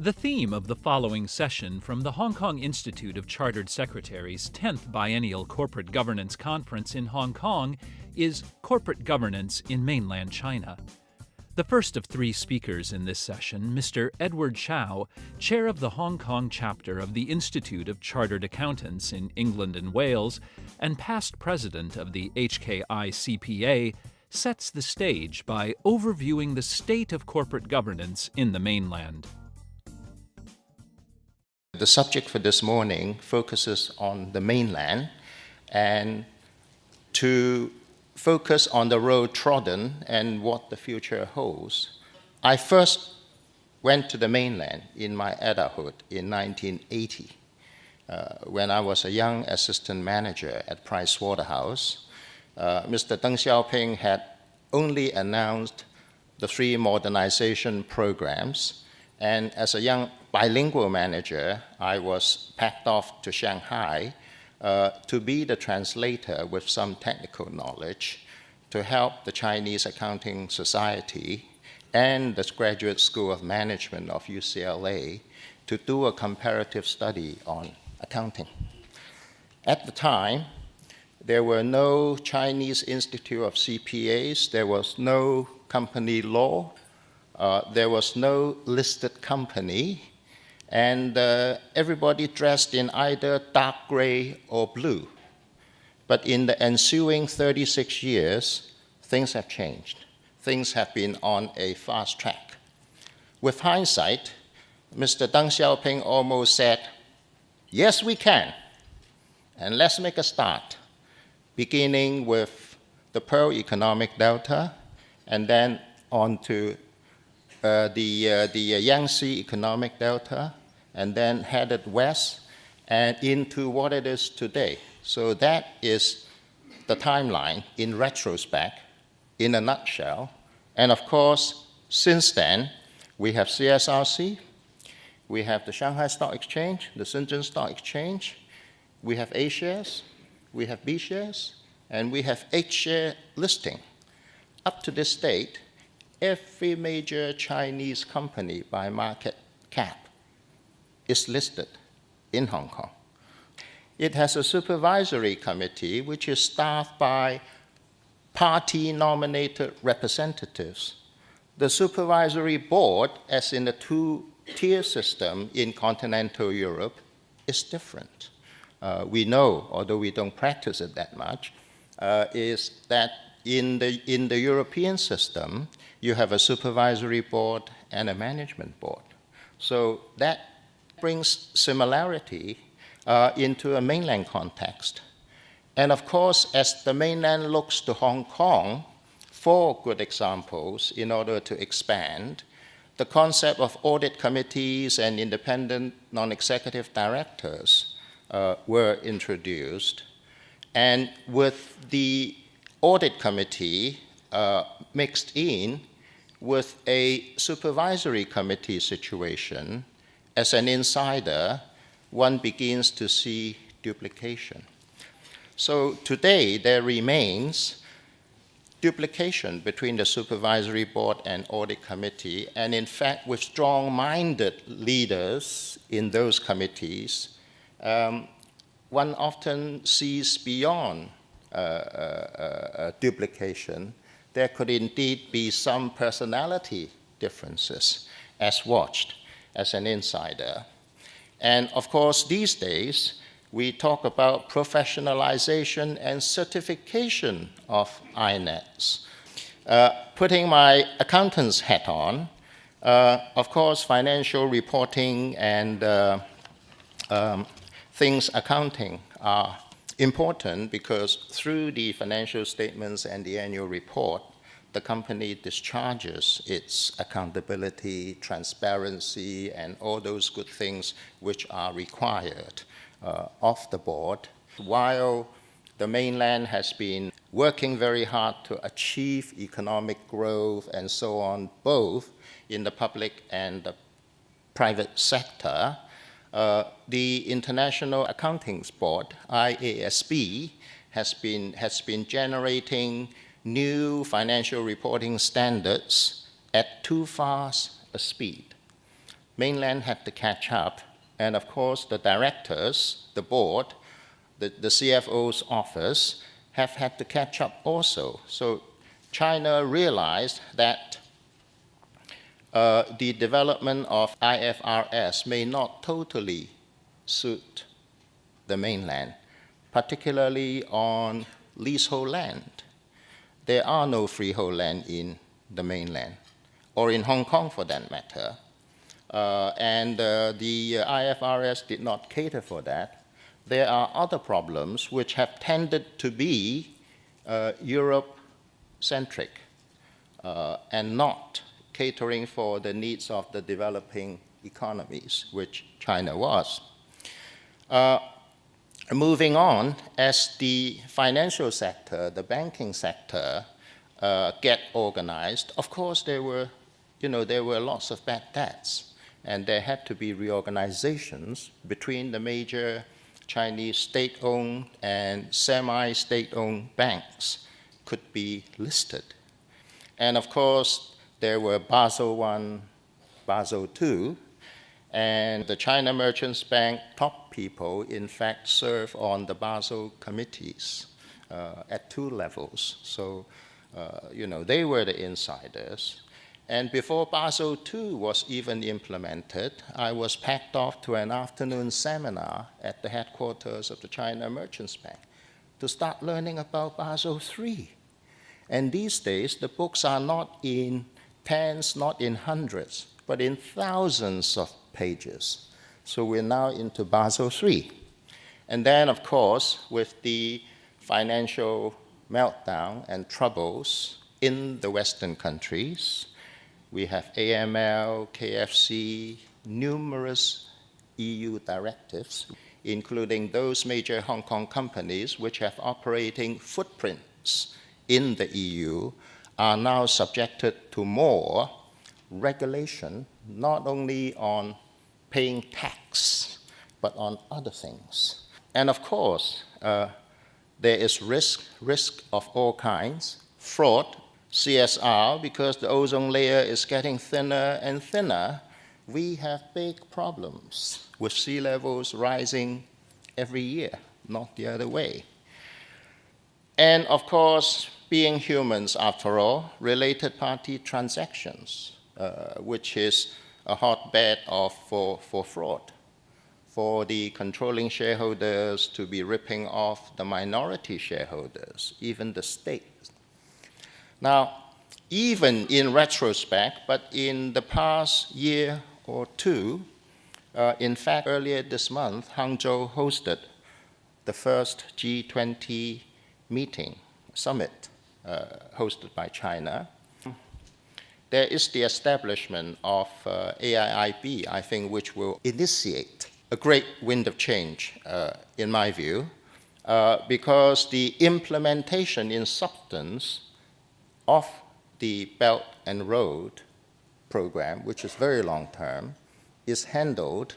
The theme of the following session from the Hong Kong Institute of Chartered Secretaries' 10th Biennial Corporate Governance Conference in Hong Kong is Corporate Governance in Mainland China. The first of three speakers in this session, Mr. Edward Chow, chair of the Hong Kong chapter of the Institute of Chartered Accountants in England and Wales, and past president of the HKICPA, sets the stage by overviewing the state of corporate governance in the mainland. The subject for this morning focuses on the mainland, and to focus on the road trodden and what the future holds. I first went to the mainland in my adulthood in 1980 when I was a young assistant manager at Pricewaterhouse. Mr. Deng Xiaoping had only announced the three modernization programs, and as a young bilingual manager, I was packed off to Shanghai to be the translator with some technical knowledge to help the Chinese Accounting Society and the Graduate School of Management of UCLA to do a comparative study on accounting. At the time, there were no Chinese Institute of CPAs, there was no company law, there was no listed company, and everybody dressed in either dark gray or blue. But in the ensuing 36 years, things have changed. Things have been on a fast track. With hindsight, Mr. Deng Xiaoping almost said, yes, we can, and let's make a start, beginning with the Pearl Economic Delta, and then on to the Yangtze Economic Delta, and then headed west and into what it is today. So that is the timeline in retrospect, in a nutshell. And of course, since then, we have CSRC, we have the Shanghai Stock Exchange, the Shenzhen Stock Exchange, we have A shares, we have B shares, and we have H share listing. Up to this date, every major Chinese company by market cap is listed in Hong Kong. It has a supervisory committee which is staffed by party-nominated representatives. The supervisory board, as in the two-tier system in continental Europe, is different. We know, although we don't practice it that much, is that in the European system, you have a supervisory board and a management board. So that brings similarity into a mainland context. And of course, as the mainland looks to Hong Kong for good examples in order to expand, the concept of audit committees and independent non-executive directors were introduced. And with the audit committee mixed in with a supervisory committee situation, as an insider, one begins to see duplication. So today, there remains duplication between the supervisory board and audit committee, and in fact, with strong-minded leaders in those committees, one often sees beyond duplication. There could indeed be some personality differences as watched as an insider. And of course, these days, we talk about professionalization and certification of INETs. Putting my accountant's hat on, of course, financial reporting and things accounting are important because through the financial statements and the annual report, the company discharges its accountability, transparency, and all those good things which are required of the board. While the mainland has been working very hard to achieve economic growth and so on, both in the public and the private sector, the International Accounting Board, IASB, has been generating new financial reporting standards at too fast a speed. Mainland had to catch up, and of course the directors, the board, the CFO's office have had to catch up also. So China realized that the development of IFRS may not totally suit the Mainland, particularly on leasehold land. There are no freehold land in the Mainland, or in Hong Kong for that matter. And the IFRS did not cater for that. There are other problems which have tended to be Europe-centric and not catering for the needs of the developing economies, which China was. Moving on, as the financial sector, the banking sector get organized, of course there were lots of bad debts, and there had to be reorganizations between the major Chinese state-owned and semi-state-owned banks could be listed. And of course, there were Basel I, Basel II, and the China Merchants Bank top people, in fact, serve on the Basel committees at 2 levels. So, they were the insiders. And before Basel II was even implemented, I was packed off to an afternoon seminar at the headquarters of the China Merchants Bank to start learning about Basel III. And these days, the books are not in tens, not in hundreds, but in thousands of pages. So we're now into Basel III. And then, of course, with the financial meltdown and troubles in the Western countries, we have AML, KFC, numerous EU directives, including those major Hong Kong companies which have operating footprints in the EU, are now subjected to more regulation, not only on paying tax, but on other things. And of course, there is risk of all kinds, fraud, CSR, because the ozone layer is getting thinner and thinner. We have big problems with sea levels rising every year, not the other way. And of course, being humans, after all, related party transactions, which is a hotbed for fraud, for the controlling shareholders to be ripping off the minority shareholders, even the state. Now, even in retrospect, but in the past year or two, in fact, earlier this month, Hangzhou hosted the first G20 meeting, summit, hosted by China. There is the establishment of AIIB, I think, which will initiate a great wind of change, in my view, because the implementation in substance of the Belt and Road program, which is very long term, is handled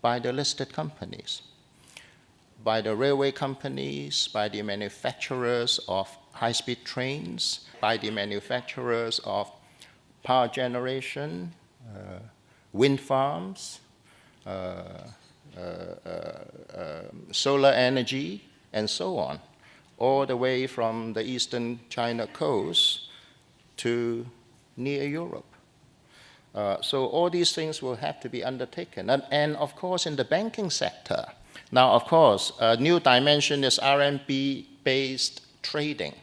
by the listed companies, by the railway companies, by the manufacturers of high-speed trains, by the manufacturers of power generation, wind farms, solar energy, and so on, all the way from the eastern China coast to near Europe. So all these things will have to be undertaken. And of course, in the banking sector, now, of course, a new dimension is RMB-based trading.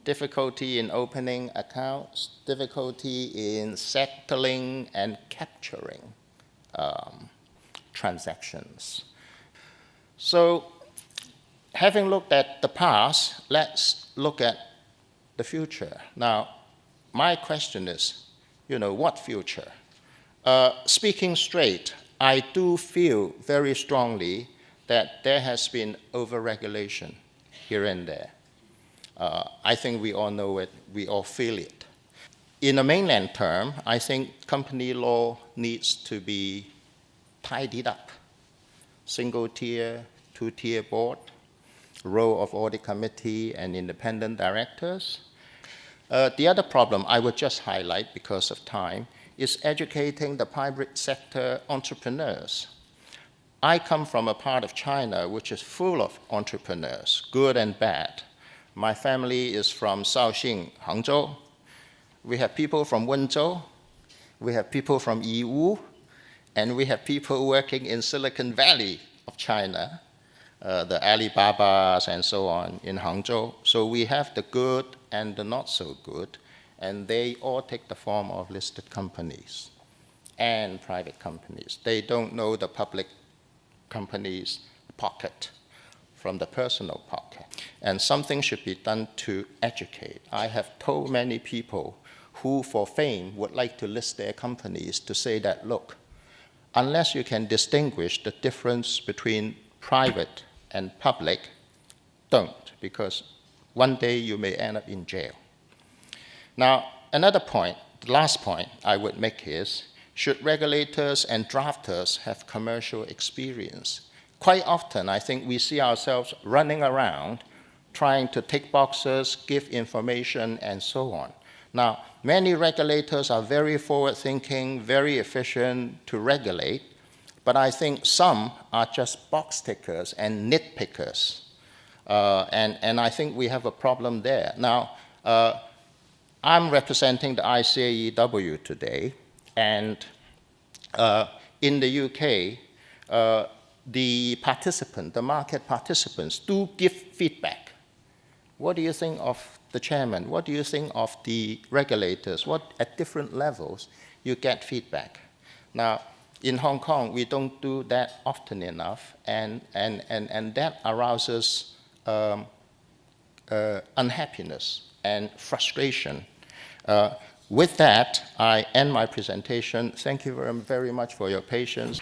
Difficulty in opening accounts, difficulty in settling and capturing transactions. So, having looked at the past, let's look at the future. Now, my question is, what future? Speaking straight, I do feel very strongly that there has been over-regulation here and there. I think we all know it, we all feel it. In a mainland term, I think company law needs to be tidied up. Single-tier, 2-tier board, role of audit committee and independent directors. The other problem I would just highlight because of time is educating the private sector entrepreneurs. I come from a part of China which is full of entrepreneurs, good and bad. My family is from Shaoxing, Hangzhou. We have people from Wenzhou, we have people from Yiwu, and we have people working in Silicon Valley of China, the Alibabas and so on in Hangzhou. So we have the good and the not so good, and they all take the form of listed companies and private companies. They don't know the public company's pocket from the personal pocket. And something should be done to educate. I have told many people who for fame would like to list their companies to say that, look, unless you can distinguish the difference between private and public, don't, because one day you may end up in jail. Now, another point, the last point I would make is, should regulators and drafters have commercial experience? Quite often, I think we see ourselves running around trying to tick boxes, give information, and so on. Now, many regulators are very forward-thinking, very efficient to regulate, but I think some are just box tickers and nitpickers. And I think we have a problem there. Now, I'm representing the ICAEW today, and in the UK, the market participants do give feedback. What do you think of the chairman? What do you think of the regulators? What, at different levels, you get feedback. Now, in Hong Kong, we don't do that often enough, and that arouses unhappiness and frustration. With that, I end my presentation. Thank you very much for your patience.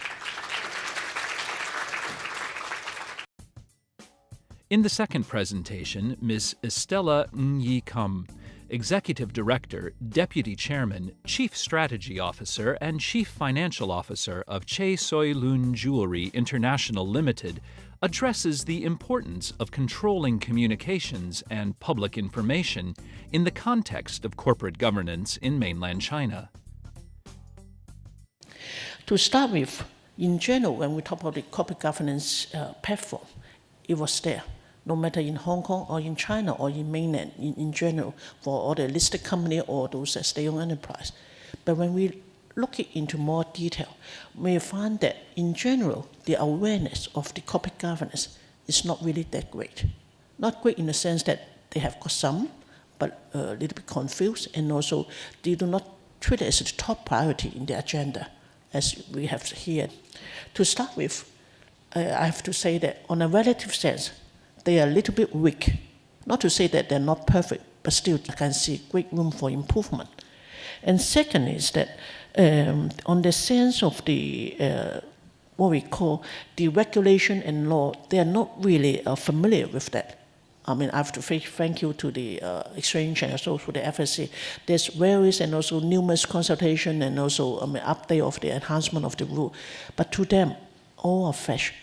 In the second presentation, Ms. Estella Ng Yi-kum, Executive Director, Deputy Chairman, Chief Strategy Officer, and Chief Financial Officer of Che Soy Luen Jewellery International Limited, addresses the importance of controlling communications and public information in the context of corporate governance in mainland China. To start with, in general, when we talk about the corporate governance platform, it was there, no matter in Hong Kong or in China or in mainland in general, for all the listed company or those state-owned enterprise. But when we look into more detail, we find that in general, the awareness of the corporate governance is not really that great. Not great in the sense that they have got some, but a little bit confused, and also they do not treat it as a top priority in the agenda, as we have here. To start with, I have to say that on a relative sense, they are a little bit weak. Not to say that they're not perfect, but still I can see great room for improvement. And second is that on the sense of the what we call the regulation and law, they are not really familiar with that. I mean, I have to say thank you to the exchange and also to the FSC. There's various and also numerous consultation and also update of the enhancement of the rule. But to them, all are fresh,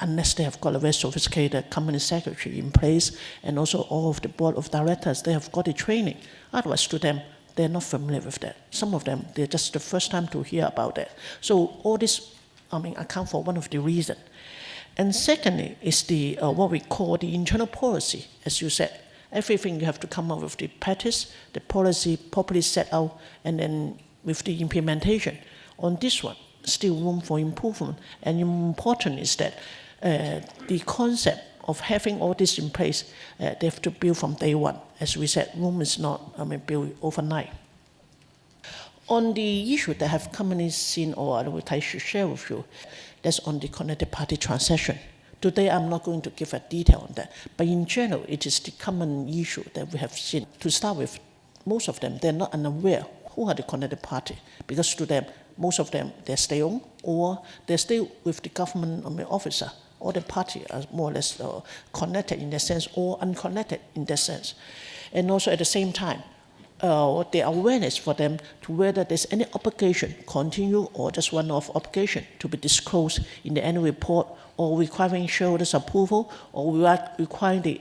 unless they have got a very sophisticated company secretary in place and also all of the board of directors, they have got the training. Otherwise, to them, they're not familiar with that. Some of them, they're just the first time to hear about that. So all this, account for one of the reasons. And secondly is the what we call the internal policy. As you said, everything you have to come up with the practice, the policy properly set out, and then with the implementation. On this one, still room for improvement. And important is that the concept of having all this in place, they have to build from day one. As we said, room is not built overnight. On the issue that have companies seen or I should share with you, that's on the connected party transaction. Today, I'm not going to give a detail on that, but in general, it is the common issue that we have seen. To start with, most of them, they're not unaware who are the connected party, because to them, most of them, they stay on or they stay with the government officer, or the party are more or less connected in that sense or unconnected in that sense. And also at the same time, the awareness for them to whether there's any obligation, continue or just one-off obligation to be disclosed in the annual report, or requiring shareholders' approval, or requiring the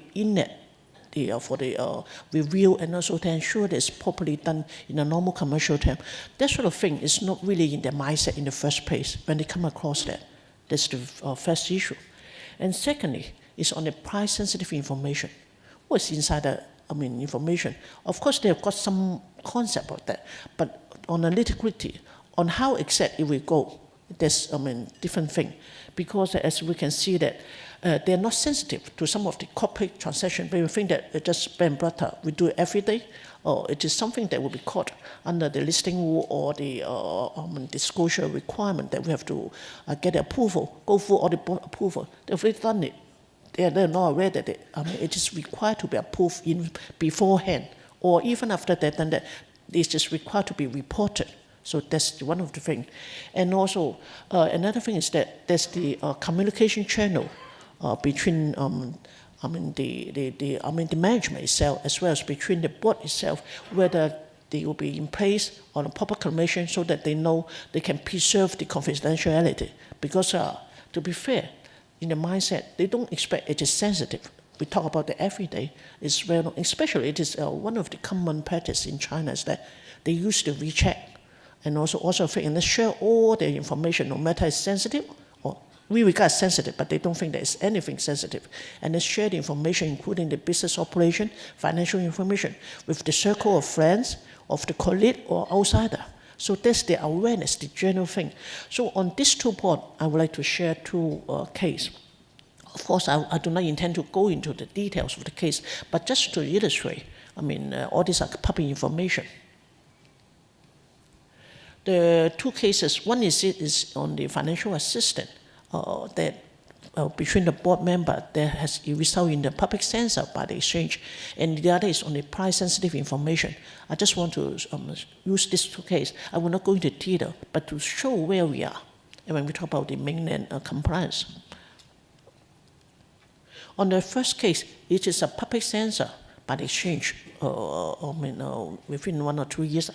the review, and also to ensure that it's properly done in a normal commercial term. That sort of thing is not really in their mindset in the first place when they come across that. That's the first issue. And secondly, is on the price-sensitive information. What's inside the information? Of course, they've got some concept of that, but on the nitty-gritty, on how exactly we go, there's different thing, because as we can see that they're not sensitive to some of the corporate transactions. But we think that it's just bread and butter, we do it every day, or it is something that will be caught under the listing rule or the disclosure requirement that we have to get approval, go through all the board approval. They've already done it. They're not aware that it is required to be approved beforehand, or even after they've done that, it's just required to be reported. So that's one of the things. And another thing is that there's the communication channel between the management itself, as well as between the board itself, whether they will be in place on a proper commission so that they know they can preserve the confidentiality. Because to be fair, in the mindset, they don't expect it is sensitive. We talk about the everyday. It's well, especially it is one of the common practice in China is that they use the WeChat and also think and they share all the information, no matter it's sensitive or we regard sensitive, but they don't think there's anything sensitive. And they share the information, including the business operation, financial information, with the circle of friends, of the colleague or outsider. So that's the awareness, the general thing. So on these 2 points, I would like to share 2 cases. Of course, I do not intend to go into the details of the case, but just to illustrate, all these are public information. The 2 cases, one is on the financial assistant that between the board member that has resulted in the public censor by the exchange, and the other is on the price-sensitive information. I just want to use these 2 cases. I will not go into detail, but to show where we are and when we talk about the mainland compliance. On the first case, it is a public censor by the exchange. Within 1 or 2 years,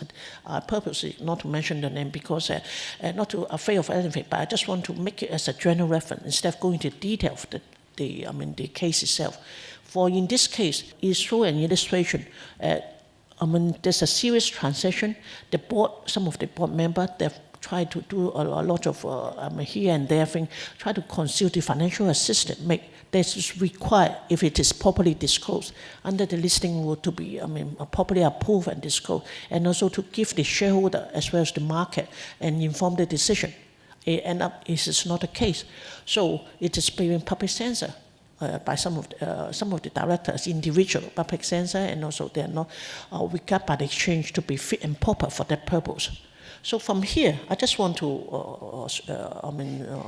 I purposely not to mention the name because not to afraid of anything, but I just want to make it as a general reference instead of going into detail of the case itself. For in this case, it's show an illustration. There's a serious transaction. The board, some of the board members, they've tried to do a lot of here and there thing, try to conceal the financial assistant, that is required if it is properly disclosed under the listing rule to be properly approved and disclosed, and also to give the shareholder as well as the market and inform the decision. It is not the case. So it is being public censor by some of the directors, individual public censor, and also they are not regarded by the exchange to be fit and proper for that purpose. So from here, I just want to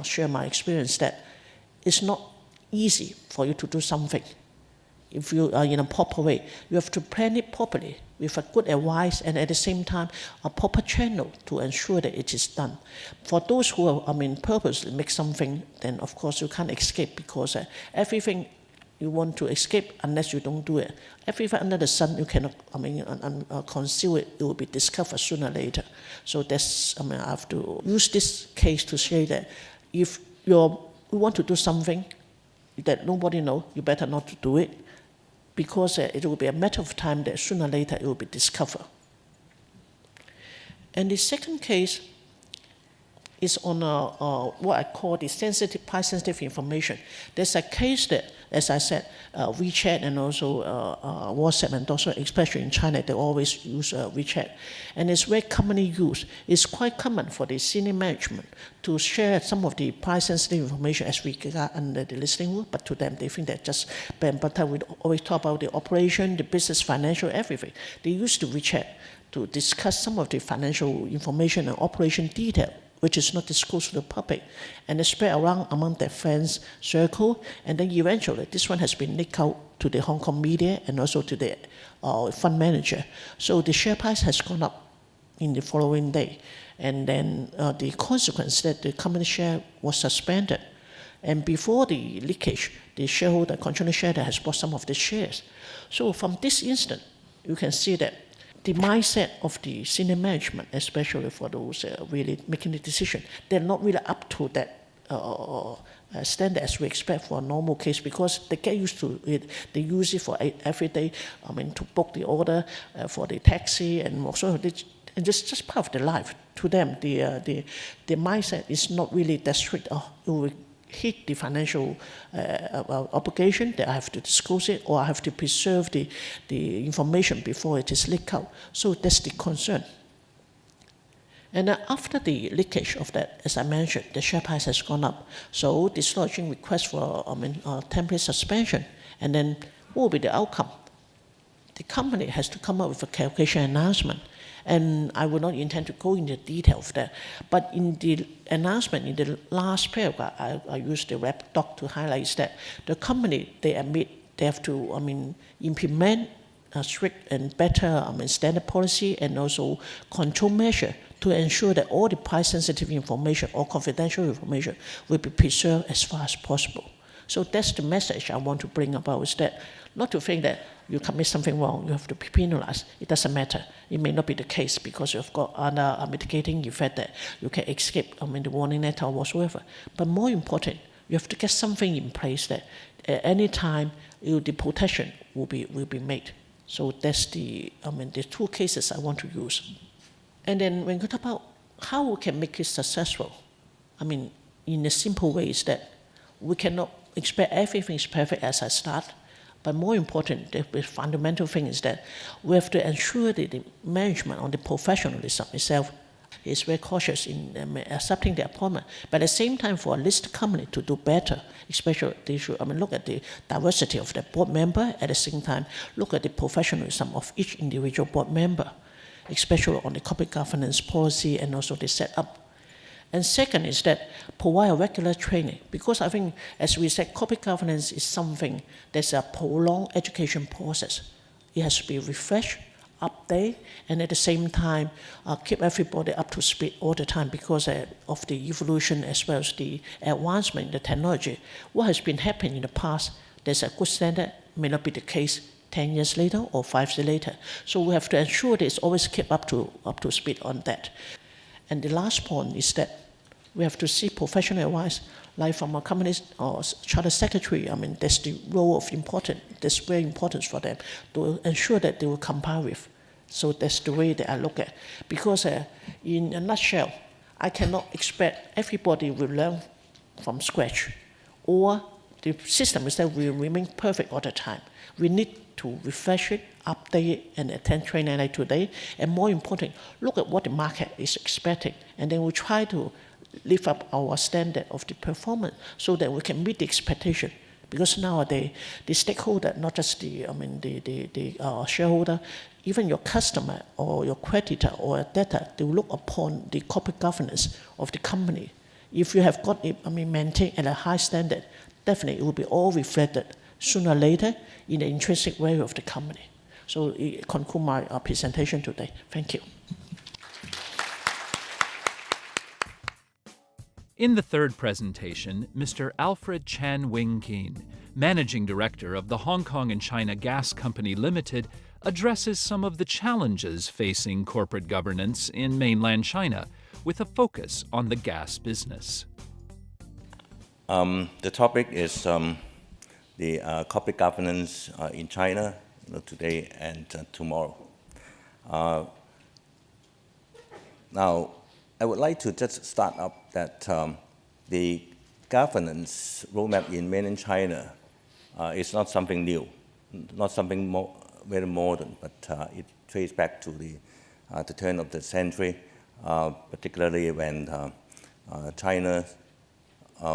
share my experience that it's not easy for you to do something. If you are in a proper way, you have to plan it properly with a good advice and at the same time a proper channel to ensure that it is done. For those who are, purposely make something, then of course you can't escape because everything you want to escape unless you don't do it. Everything under the sun you cannot, conceal it. It will be discovered sooner or later. So that's, I have to use this case to say that if you want to do something that nobody knows, you better not to do it, because it will be a matter of time that sooner or later it will be discovered. And the second case is on what I call the price-sensitive information. There's a case that, as I said, WeChat and also WhatsApp, and also especially in China, they always use WeChat. And it's very commonly used. It's quite common for the senior management to share some of the price-sensitive information as we regard under the listing rule, but to them, they think that just bread and butter. We always talk about the operation, the business, financial, everything. They use the WeChat to discuss some of the financial information and operation detail, which is not disclosed to the public, and they spread around among their friends circle, and then eventually this one has been leaked out to the Hong Kong media and also to the fund manager. So the share price has gone up in the following day, and then the consequence that the company share was suspended. And before the leakage, the shareholder, controlling shareholder, has bought some of the shares. So from this instant, you can see that the mindset of the senior management, especially for those really making the decision, they're not really up to that standard as we expect for a normal case, because they get used to it. They use it for every day. I mean, to book the order for the taxi, and also and just part of their life. To them, the mindset is not really that strict. Oh, it will hit the financial obligation that I have to disclose it, or I have to preserve the information before it is leaked out. So that's the concern. And after the leakage of that, as I mentioned, the share price has gone up. So dislodging request for temporary suspension. And then what will be the outcome? The company has to come up with a calculation announcement. And I will not intend to go into detail of that. But in the announcement, in the last paragraph, I used the web doc to highlight that the company, they admit they have to implement a strict and better standard policy and also control measure to ensure that all the price-sensitive information or confidential information will be preserved as far as possible. So that's the message I want to bring about, is that not to think that you commit something wrong, you have to be penalized. It doesn't matter. It may not be the case because you've got other mitigating effect that you can escape the warning letter or whatsoever. But more important, you have to get something in place that at any time the protection will be made. So that's the two cases I want to use. And then when we talk about how we can make it successful, in a simple way is that we cannot expect everything is perfect as I start. But more important, the fundamental thing is that we have to ensure that the management on the professionalism itself is very cautious in accepting the appointment. But at the same time, for a listed company to do better, especially they should look at the diversity of the board member. At the same time, look at the professionalism of each individual board member, especially on the corporate governance policy and also the setup. And second is that provide a regular training, because I think, as we said, corporate governance is something that's a prolonged education process. It has to be refreshed, update, and at the same time keep everybody up to speed all the time because of the evolution as well as the advancement in the technology. What has been happening in the past, there's a good standard, may not be the case 10 years later or 5 years later. So we have to ensure that it's always keep up to speed on that. And the last point is that we have to seek professional advice, like from a company or charter secretary. That's the role of important. That's very important for them to ensure that they will comply with. So that's the way that I look at it. Because in a nutshell, I cannot expect everybody will learn from scratch, or the system is that will remain perfect all the time. We need to refresh it, update it, and attend training like today. And more important, look at what the market is expecting, and then we try to lift up our standard of the performance so that we can meet the expectation. Because nowadays, the stakeholder, not just the shareholder, even your customer or your creditor or a debtor, they will look upon the corporate governance of the company. If you have got it, maintained at a high standard, definitely it will be all reflected sooner or later in the intrinsic value of the company. So it concludes my presentation today. Thank you. In the third presentation, Mr. Alfred Chan Wing-Keen, Managing Director of the Hong Kong and China Gas Company Limited, addresses some of the challenges facing corporate governance in mainland China, with a focus on the gas business. The topic is the corporate governance in China today and tomorrow. Now, I would like to just start up that the governance roadmap in mainland China is not something new, not something very modern, but it traces back to the turn of the century, particularly when China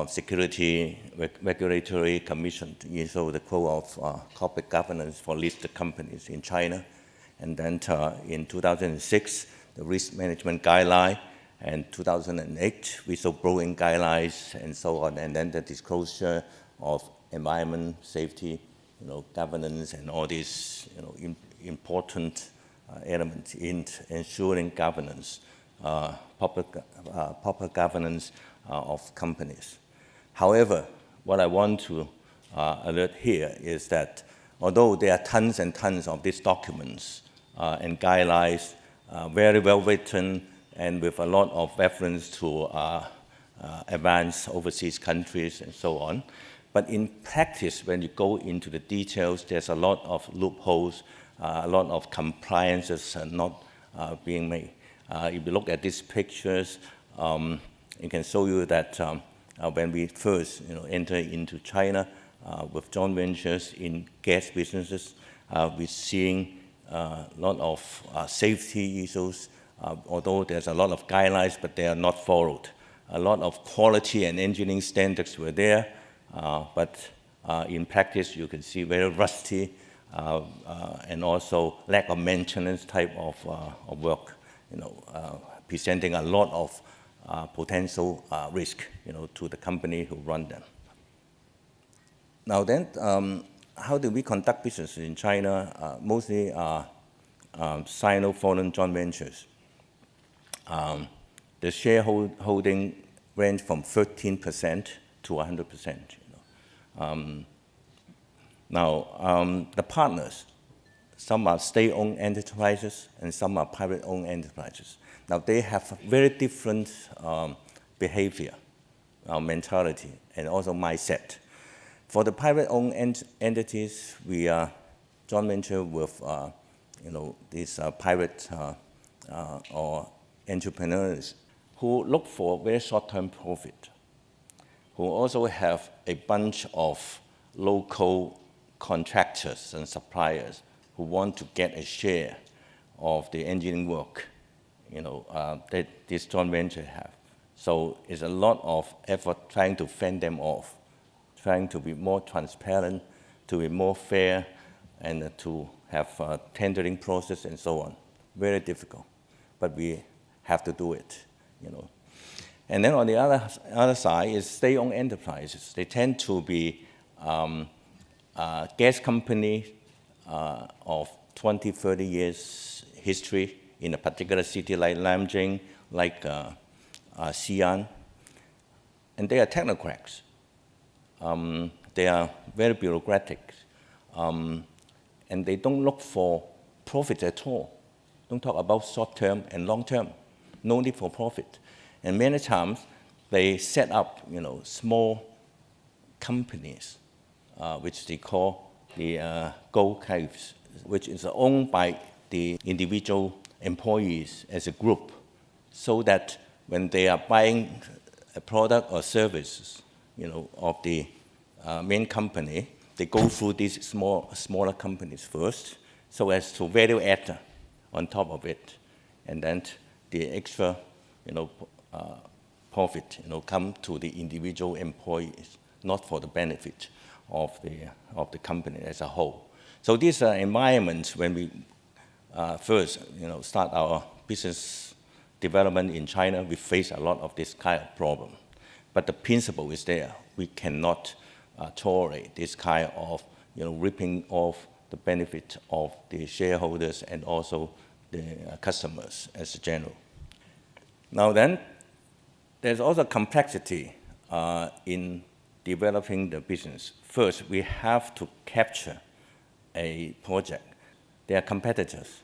Security Regulatory Commission issued the code of corporate governance for listed companies in China. And then in 2006, the risk management guideline, and 2008, whistleblowing guidelines, and so on, and then the disclosure of environment, safety, governance, and all these important elements in ensuring governance, proper governance of companies. However, what I want to alert here is that although there are tons and tons of these documents and guidelines, very well written, and with a lot of reference to advanced overseas countries and so on. But in practice, when you go into the details, there's a lot of loopholes, a lot of compliances not being made. If you look at these pictures, it can show you that when we first enter into China with joint ventures in gas businesses, we're seeing a lot of safety issues, although there's a lot of guidelines, but they are not followed. A lot of quality and engineering standards were there, but in practice, you can see very rusty and also lack of maintenance type of work, presenting a lot of potential risk, to the company who run them. Now then, how do we conduct business in China? Mostly Sino-foreign joint ventures. The shareholding range from 13% to 100%. Now, the partners, some are state-owned enterprises and some are private-owned enterprises. Now, they have very different behavior, mentality, and also mindset. For the private-owned entities, we are joint venture with these private or entrepreneurs who look for very short-term profit, who also have a bunch of local contractors and suppliers who want to get a share of the engineering work that this joint venture have. So it's a lot of effort trying to fend them off, trying to be more transparent, to be more fair, and to have a tendering process and so on. Very difficult, but we have to do it. And then on the other side is state-owned enterprises. They tend to be gas companies of 20, 30 years history in a particular city like Nanjing, like Xi'an, and they are technocrats. They are very bureaucratic, and they don't look for profit at all. Don't talk about short-term and long-term. No need for profit. And many times, they set up, small companies, which they call the gold caves, which is owned by the individual employees as a group, so that when they are buying a product or services, of the main company, they go through these smaller companies first, so as to value add on top of it, and then the extra, profit, come to the individual employees, not for the benefit of the company as a whole. So these are environments when we first, start our business development in China, we face a lot of this kind of problem. But the principle is there. We cannot tolerate this kind of, ripping off the benefit of the shareholders and also the customers as a general. Now then, there's also complexity in developing the business. First, we have to capture a project. There are competitors.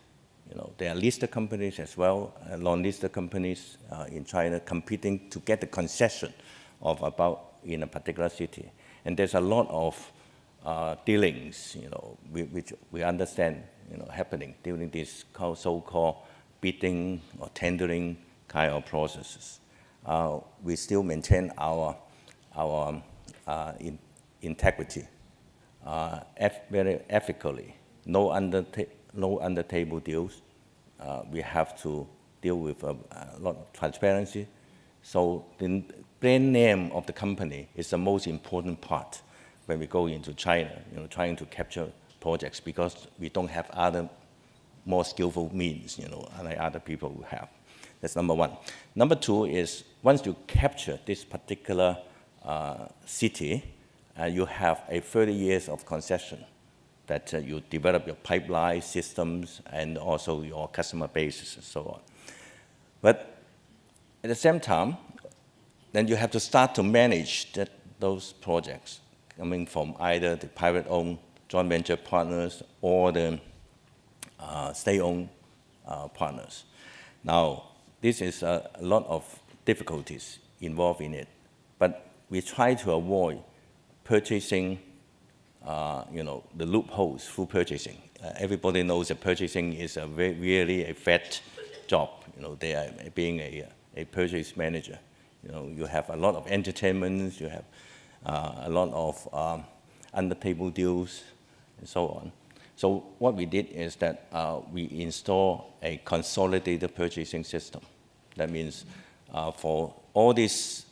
There are listed companies as well, non-listed companies in China competing to get the concession of about in a particular city. And there's a lot of dealings, which we understand, happening during this so-called bidding or tendering kind of processes. We still maintain our integrity, very ethically. No under-table deals. We have to deal with a lot of transparency. So the brand name of the company is the most important part when we go into China, trying to capture projects, because we don't have other more skillful means, like other people will have. That's number one. Number two is once you capture this particular city, you have a 30 years of concession that you develop your pipeline systems and also your customer bases and so on. But at the same time, then you have to start to manage those projects coming from either the private-owned joint venture partners or the state-owned partners. Now, this is a lot of difficulties involved in it. But we try to avoid purchasing, the loopholes through purchasing. Everybody knows that purchasing is really a fat job. They are being a purchase manager. You have a lot of entertainments, you have a lot of under-table deals, and so on. So what we did is that we install a consolidated purchasing system. That means for all these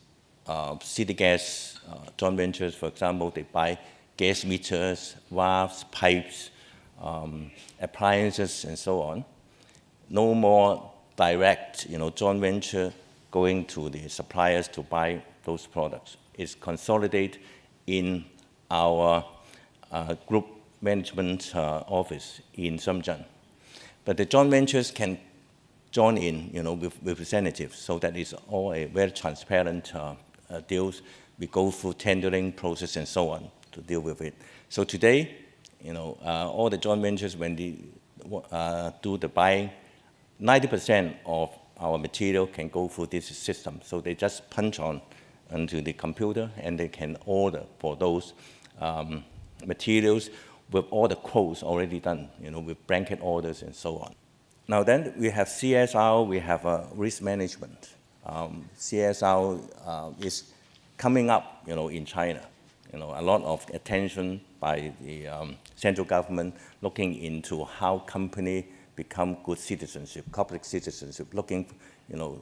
city gas joint ventures, for example, they buy gas meters, valves, pipes, appliances, and so on. No more direct, joint venture going to the suppliers to buy those products. It's consolidated in our group management office in Shenzhen. But the joint ventures can join in, with representatives, so that it's all a very transparent deals. We go through tendering process and so on to deal with it. So today, all the joint ventures, when they do the buying, 90% of our material can go through this system. So they just punch on onto the computer and they can order for those materials with all the quotes already done, with blanket orders and so on. Now then, we have CSR, we have risk management. CSR is coming up, in China. A lot of attention by the central government looking into how company become good citizenship, corporate citizenship, looking,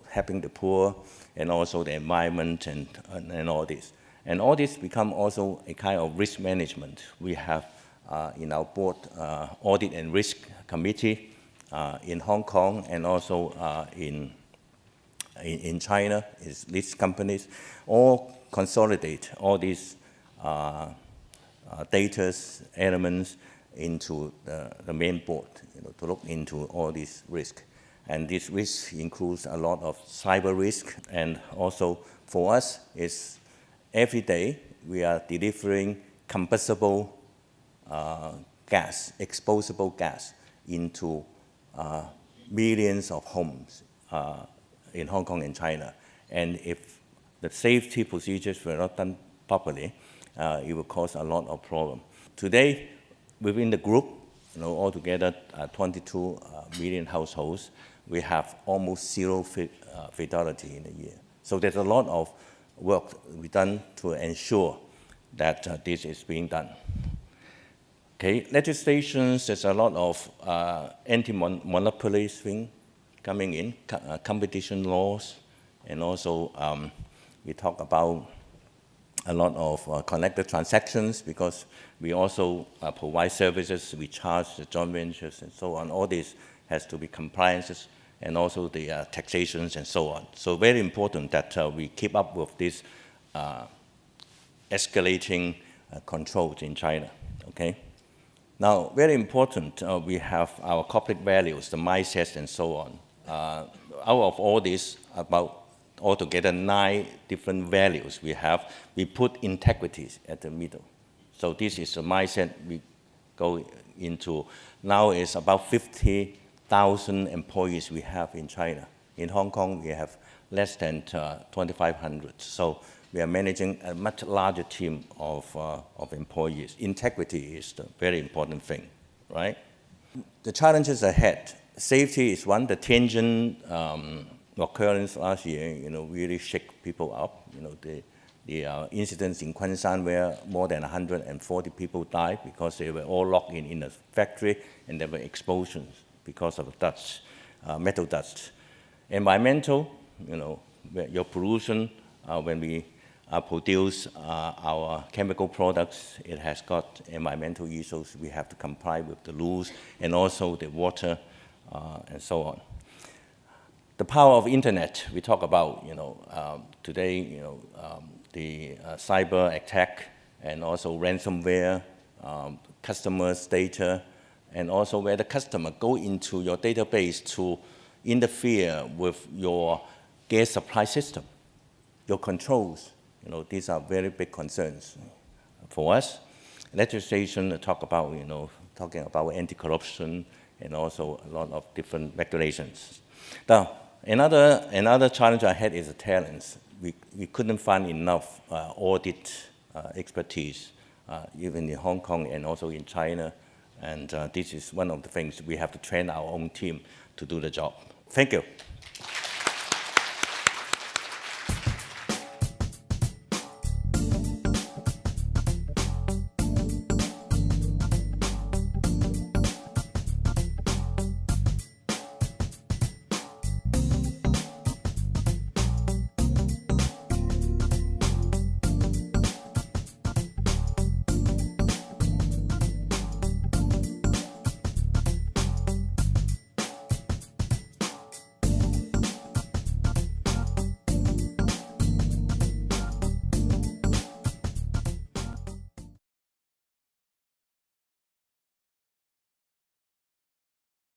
helping the poor and also the environment and all this. And all this become also a kind of risk management. We have in our board audit and risk committee in Hong Kong and also in China, is listed companies, all consolidate all these data elements into the main board, to look into all these risks. And this risk includes a lot of cyber risk, and also for us is every day we are delivering combustible gas, exposable gas into millions of homes in Hong Kong and China. And if the safety procedures were not done properly, it will cause a lot of problem. Today, within the group, altogether 22 million households, we have almost zero fatality in a year. So there's a lot of work we done to ensure that this is being done. Okay, legislations, there's a lot of anti-monopoly thing coming in, competition laws, and also we talk about a lot of connected transactions, because we also provide services, we charge the joint ventures and so on. All this has to be compliances, and also the taxations and so on. So very important that we keep up with this escalating controls in China, okay? Now, very important, we have our corporate values, the mindsets and so on. Out of all this, about altogether 9 different values we put integrity at the middle. So this is the mindset we go into. Now it's about 50,000 employees we have in China. In Hong Kong, we have less than 2,500. So we are managing a much larger team of employees. Integrity is the very important thing, right? The challenges ahead. Safety is one. The Tianjin occurrence last year, really shake people up. The incidents in Kunshan where more than 140 people died because they were all locked in a factory, and there were explosions because of dust, metal dust. Environmental, your pollution, when we produce our chemical products, it has got environmental issues. We have to comply with the rules, and also the water and so on. The power of internet, we talk about, today, the cyber attack, and also ransomware, customers' data, and also where the customer go into your database to interfere with your gas supply system, your controls. These are very big concerns for us. Legislation talk about, talking about anti-corruption, and also a lot of different regulations. Now, another challenge ahead is the talents. we couldn't find enough audit expertise, even in Hong Kong and also in China. And this is one of the things we have to train our own team to do the job. Thank you.